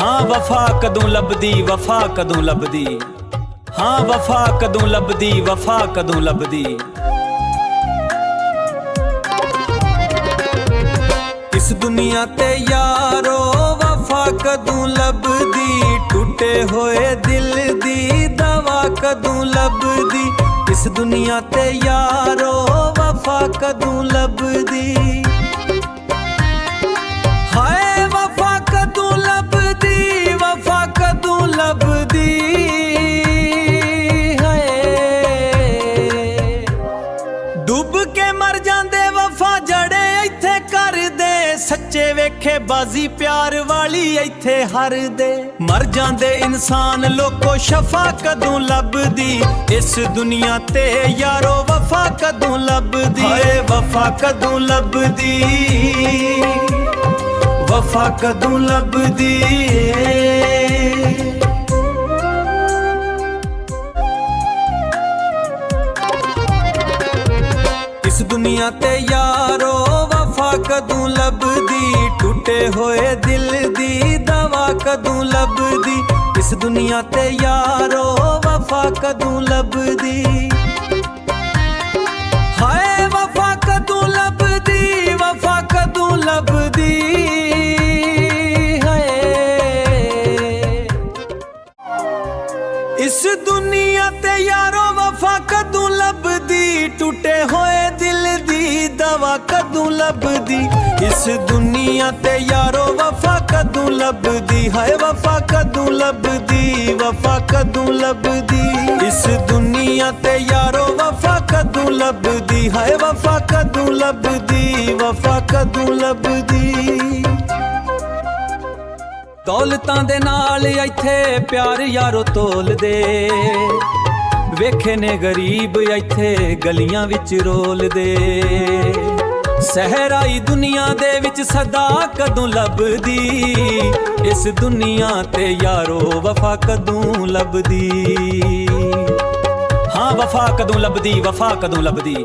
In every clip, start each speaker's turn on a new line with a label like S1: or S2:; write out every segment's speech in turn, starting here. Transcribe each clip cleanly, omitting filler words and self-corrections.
S1: हाँ वफा कदों लभदी, वफा कदों लभदी, हाँ वफा कदों लभदी, वफा कदों लभदी। इस दुनिया ते यारो वफा कदों लभदी, टूटे होए दिल दी दवा कदों लभदी। इस दुनिया ते यारो वफा कदों लभदी, हाय वफा कदों लभदी, वफा कदों लभदी। हाय डुब के मर जांदे वफा जड़े इत्थे कर दे, सच्चे वेखे बाजी प्यार वाली इत्थे हर दे। मर जांदे इंसान लोको शफा कदों लभदी, इस दुनिया ते यारो वफा कदों लभदी। हाय वफा कदों लभदी, वफा कदों लभदी। इस दुनिया ते यारो वफा कदों लभदी, टूटे होए दिल दी दवा कदों लभदी। इस दुनिया ते यारो वफा कदों लभदी, हाय वफा कदों लभदी, वफा कदों लभदी। इस दुनिया ते यारो वफा कदों लभदी, टूटे होए दिल दी दवा कदों लभदी। इस दुनिया ते यारो वफा कदों लभदी, हाय वफा कदों लभदी, वफा कदों लभदी। इस दुनिया ते यारो वफा कदों लभदी, हाय वफा कदों लभदी, वफा कदों लभदी। दौलतां दे नाल इत्थे प्यार यारो तोल दे, वेखे ने गरीब इत्थे गलियां विच रोल दे। सहराई दुनिया दे विच सदा कदों लभदी, इस दुनिया ते यारो वफा कदों लभदी। हाँ वफा कदों लभदी, वफा कदों लभदी।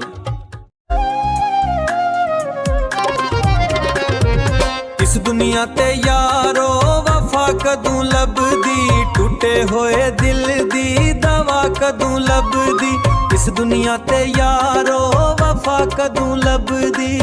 S1: इस दुनिया ते यारो वफा कदों लभदी, टूटे होए दिल दी दवा कदों लभदी। इस दुनिया ते यारो वफा कदों लभदी।